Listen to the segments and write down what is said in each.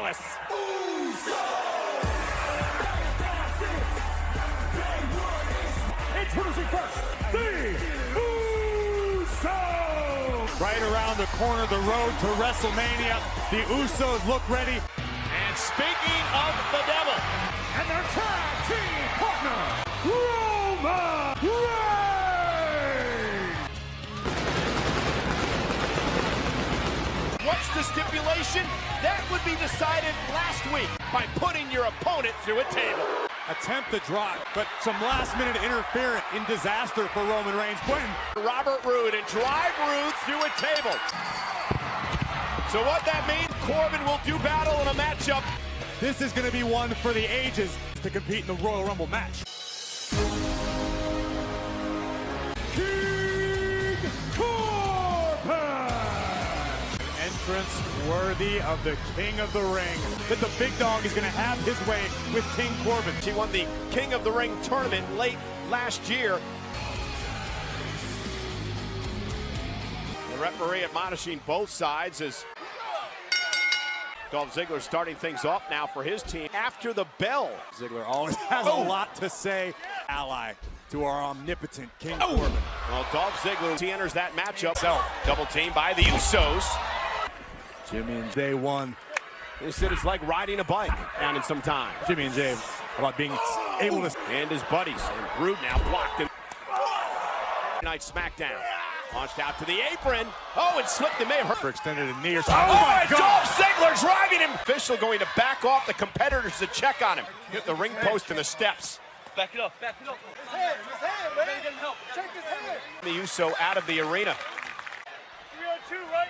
Dallas. Introducing first, the Usos! Right around the corner of the road to WrestleMania, the Usos look ready. And speaking of the devil, And their tag team partner, Roman Reigns! what's the stipulation? That would be decided last week by putting your opponent through a table. Attempt to drop, but some last-minute interference in disaster for Roman Reigns. When Robert Roode and drive Roode through a table. So what that means, Corbin will do battle in a matchup. this is going to be one for the ages to compete in the Royal Rumble match. King Corbin! Entrance worthy of the King of the Ring. That the big dog is going to have his way with King Corbin. He won the King of the Ring tournament late last year. The referee admonishing both sides as Dolph Ziggler starting things off now for his team after the bell. Ziggler always has a lot to say. Ally to our omnipotent King Corbin. Well, Dolph Ziggler, he enters that matchup. Double team by the Usos. Jimmy and Jay won. They said it's like riding a bike down in some time. Jimmy and Jay about being able to. And his buddies. And Roode now blocked in Night SmackDown. Launched out to the apron. Oh, it slipped and may have hurt. For extended a knee or Oh, something. my God. Dolph Ziggler driving him. Official going to back off the competitors to check on him. Hit the ring post and the steps. Back it up, back it up. His hand, man. Get him help. Check his hand. The Uso out of the arena. 3-on-2, right?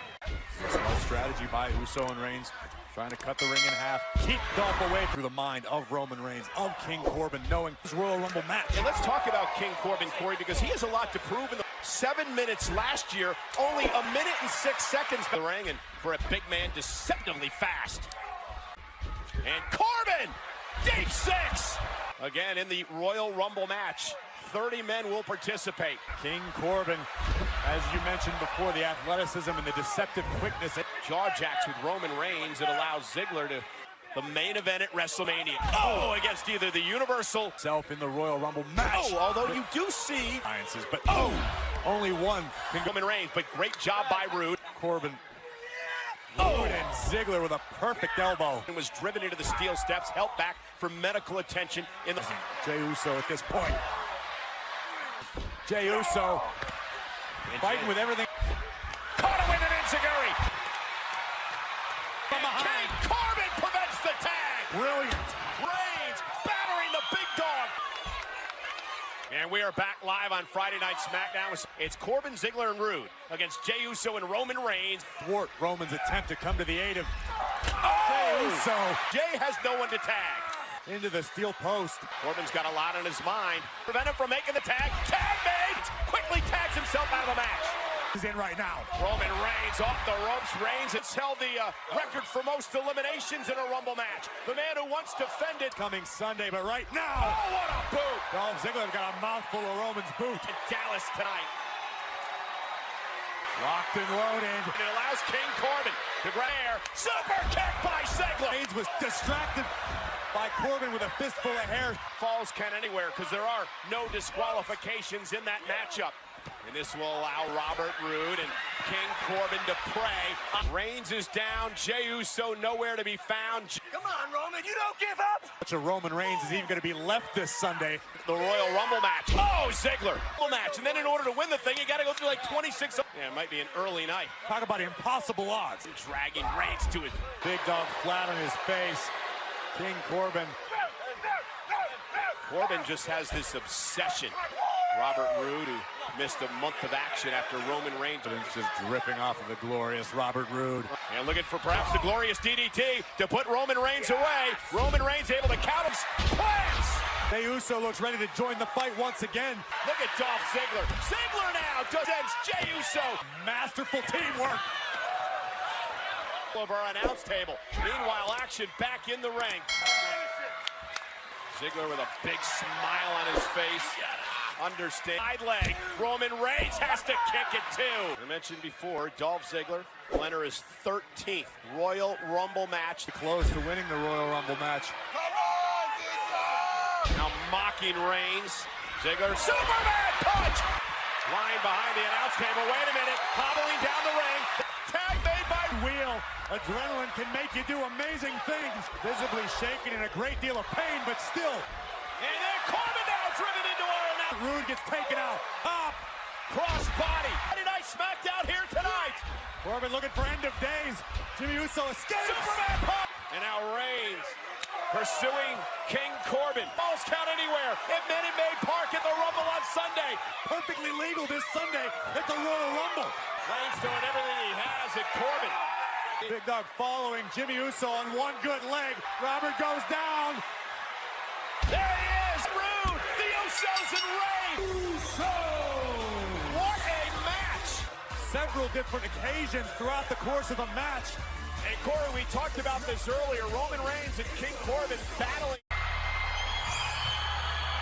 Smart strategy by Uso and Reigns. Trying to cut the ring in half. Keep Dolph away through the mind of Roman Reigns, of King Corbin, knowing his Royal Rumble match. And let's talk about King Corbin, Corey, because he has a lot to prove. In the 7 minutes last year, only 1 minute and 6 seconds in the ring, and for a big man, deceptively fast. And Corbin, deep six. Again, in the Royal Rumble match, 30 men will participate. King Corbin, as you mentioned before, the athleticism and the deceptive quickness. Jaw jacks with Roman Reigns. It allows Ziggler to the main event at WrestleMania. Oh, against either the Universal. Self in the Royal Rumble match. Oh, although you do see. Alliances, but only one can go. Roman Reigns, but great job by Roode. Corbin. Roode and Ziggler with a perfect elbow. And was driven into the steel steps, helped back for medical attention in the. Jey Uso at this point. Jey Uso fighting with everything. Caught him with an enziguri. From behind. King Corbin prevents the tag. Brilliant. Reigns battering the big dog. And we are back live on Friday Night SmackDown. It's Corbin, Ziggler, and Roode against Jey Uso and Roman Reigns. Thwart Roman's attempt to come to the aid of Oh! Jey Uso. Jey has no one to tag. Into the steel post. Corbin's got a lot on his mind. Prevent him from making the tag. Tag made! Quickly tags himself out of the match. He's in right now. Roman Reigns off the ropes. Reigns has held the record for most eliminations in a Rumble match. The man who once defended. Coming Sunday, but right Oh, now. what a boot! Dolph Ziggler got a mouthful of Roman's boot. In Dallas tonight. Locked and loaded. And it allows King Corbin to grab air. Super kick by Ziggler. Reigns was distracted by Corbin with a fistful of hair. Falls can anywhere because there are no disqualifications in that matchup. And this will allow Robert Roode and King Corbin to pray. Reigns is down. Jey Uso nowhere to be found. Come on, Roman, you don't give up. Much of Roman Reigns is even going to be left this Sunday. The Royal Rumble match. Oh, Ziggler. Rumble match. And then in order to win the thing, you got to go through like 26. Yeah, it might be an early night. Talk about impossible odds. Dragging Reigns to it. Big dog flat on his face. King Corbin. Corbin just has this obsession. Robert Roode, who missed a month of action after Roman Reigns. It's just dripping off of the glorious Robert Roode. And looking for perhaps the glorious DDT to put Roman Reigns away. Roman Reigns able to count him. Plants! Jey Uso looks ready to join the fight once again. Look at Dolph Ziggler. Ziggler now presents Jey Uso. Masterful teamwork. Of our announce table. Meanwhile, action back in the ring. Ziggler with a big smile on his face. Understand. Side leg. Roman Reigns has to kick it too. I mentioned before, Dolph Ziggler will enter his 13th Royal Rumble match. Close to winning the Royal Rumble match. Now mocking Reigns. Ziggler, Superman punch! Lying behind the announce table. Wait a minute. Hobbling down the ring. Tag made by Wheel. Adrenaline can make you do amazing things. Visibly shaken in a great deal of pain, but still. And then Corbin now driven into our announce. Rude gets taken out. Up. Cross body. Friday Night SmackDown here tonight. Corbin looking for end of days. Jimmy Uso escapes. Superman punch. And now Reigns pursuing King Corbin. Balls count anywhere at Minute Maid Park at the Rumble on Sunday. Perfectly legal this Sunday at the Royal Rumble. Reigns doing everything he has at Corbin. Big Dog following Jimmy Uso on one good leg. Robert goes down. There he is. Rude. The Usos and Reigns. What a match. Several different occasions throughout the course of the match. And Corey, we talked about this earlier. Roman Reigns and King Corbin battling.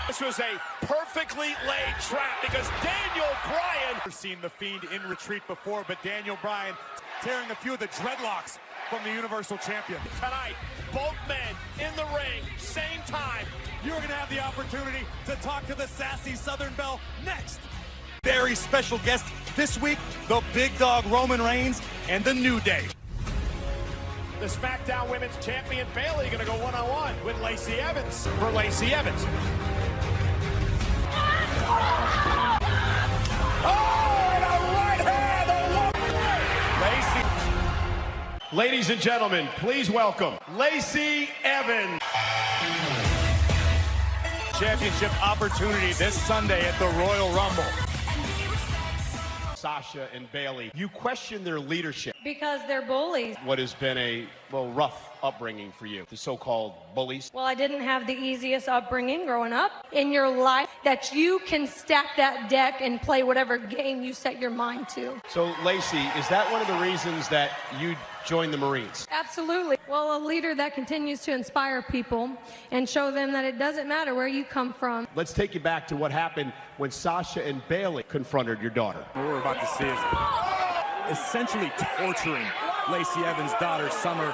This was a perfectly laid trap because Daniel Bryan. We've seen the Fiend in retreat before, but Daniel Bryan tearing a few of the dreadlocks from the Universal Champion. Tonight, both men in the ring, same time. You're going to have the opportunity to talk to the sassy Southern Belle next. Very special guest this week, the Big Dog Roman Reigns and the New Day. The SmackDown Women's Champion Bayley going to go one-on-one with Lacey Evans for Lacey Evans. Oh, and a right hand, Lacey. Ladies and gentlemen, please welcome Lacey Evans. Championship opportunity this Sunday at the Royal Rumble. Sasha and Bayley, you question their leadership. Because they're bullies. What has been a, well, rough upbringing for you, the so-called bullies? Well, I didn't have the easiest upbringing growing up in your life that you can stack that deck and play whatever game you set your mind to. So, Lacey, is that one of the reasons that you joined the Marines? Absolutely. Well, a leader that continues to inspire people and show them that it doesn't matter where you come from. Let's take you back to what happened when Sasha and Bayley confronted your daughter. What we're about to see is essentially torturing Lacey Evans' daughter, Summer.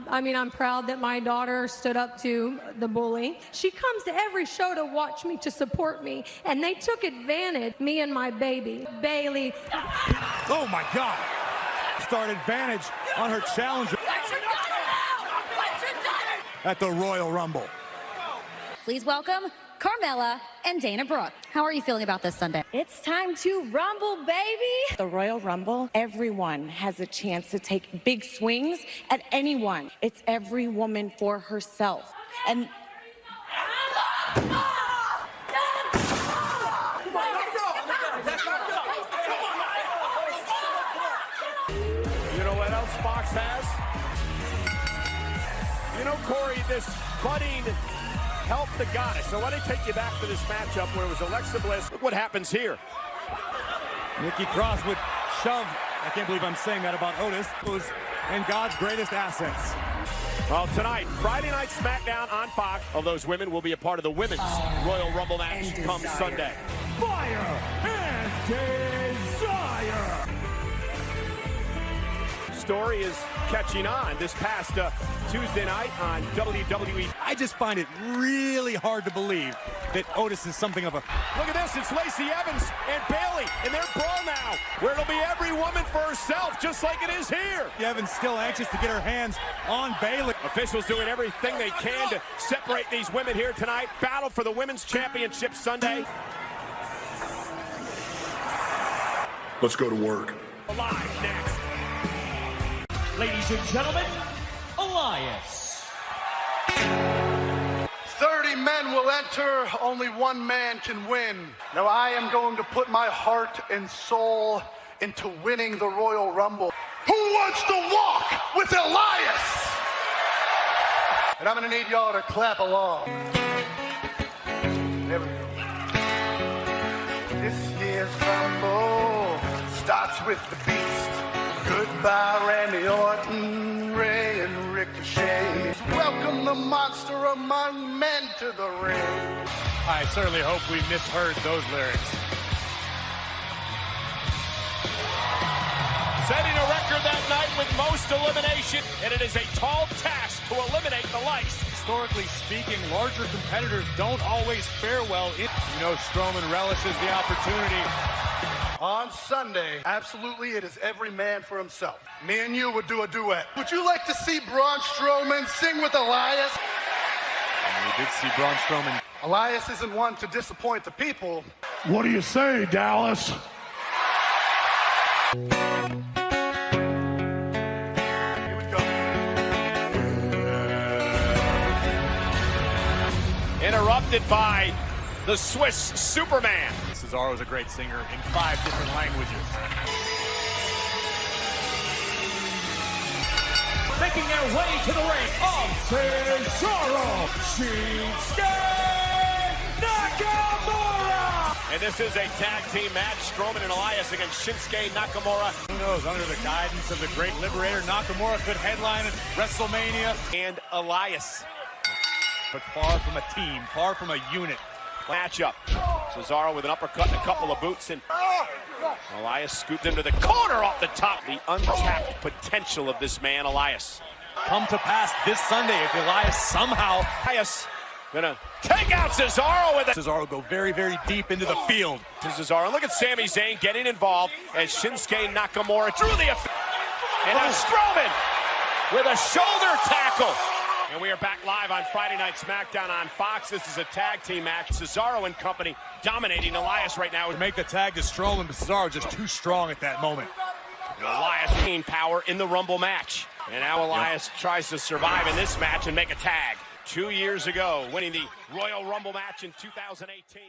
I mean, I'm proud that my daughter stood up to the bully. She comes to every show to watch me, to support me, and they took advantage, me and my baby, Bayley. Oh my God! Start advantage on her challenger at the Royal Rumble. Please welcome Carmella and Dana Brooke. How are you feeling about this Sunday? It's time to rumble, baby. The Royal Rumble, everyone has a chance to take big swings at anyone. It's every woman for herself. And You know what else Fox has? You know, Corey, this budding Help the Goddess. So let me take you back to this matchup where it was Alexa Bliss. Look what happens here. Nikki Cross would shove, I can't believe I'm saying that about Otis, who's in God's greatest assets. Well, tonight, Friday Night SmackDown on Fox. All those women will be a part of the Women's Royal Rumble match come Sunday. Fire and desire! Story is catching on this past Tuesday night on WWE. I just find it really hard to believe that Otis is something of a... Look at this, it's Lacey Evans and Bayley in their brawl now, where it'll be every woman for herself, just like it is here. Evans still anxious to get her hands on Bayley. Officials doing everything they can to separate these women here tonight. Battle for the Women's Championship Sunday. Let's go to work. Live next. Ladies and gentlemen, Elias. 30 men will enter, only one man can win. Now I am going to put my heart and soul into winning the Royal Rumble. Who wants to walk with Elias? And I'm gonna need y'all to clap along. There we go. This year's Rumble starts with the Beast. Goodbye, Randy Orton, Ray, and Ricochet. Welcome the monster among men to the ring. I certainly hope we misheard those lyrics. Setting a record that night with most elimination, and it is a tall task to eliminate the lice. Historically speaking, larger competitors don't always fare well. You know, Strowman relishes the opportunity. On Sunday, absolutely, it is every man for himself. Me and you would do a duet. Would you like to see Braun Strowman sing with Elias? And we did see Braun Strowman. Elias isn't one to disappoint the people. What do you say, Dallas? Here we go. Interrupted by the Swiss Superman. Cesaro is a great singer in 5 different languages. Making their way to the ring of Cesaro, Shinsuke Nakamura. And this is a tag team match. Strowman and Elias against Shinsuke Nakamura. Who knows, under the guidance of the great liberator, Nakamura could headline WrestleMania. And Elias. But far from a team, far from a unit. Matchup. Cesaro with an uppercut and a couple of boots, and Elias scooped into the corner off the top. The untapped potential of this man, Elias. Come to pass this Sunday if Elias somehow... Elias gonna take out Cesaro with it. Cesaro go very, very deep into the field. To Cesaro. Look at Sami Zayn getting involved as Shinsuke Nakamura drew the effect. And now Strowman with a shoulder tackle. And we are back live on Friday Night SmackDown on Fox. This is a tag team match. Cesaro and company dominating Elias right now. To make the tag to Strowman, but Cesaro just too strong at that moment. And Elias gained power in the Rumble match. And now Elias tries to survive in this match and make a tag. 2 years ago, winning the Royal Rumble match in 2018.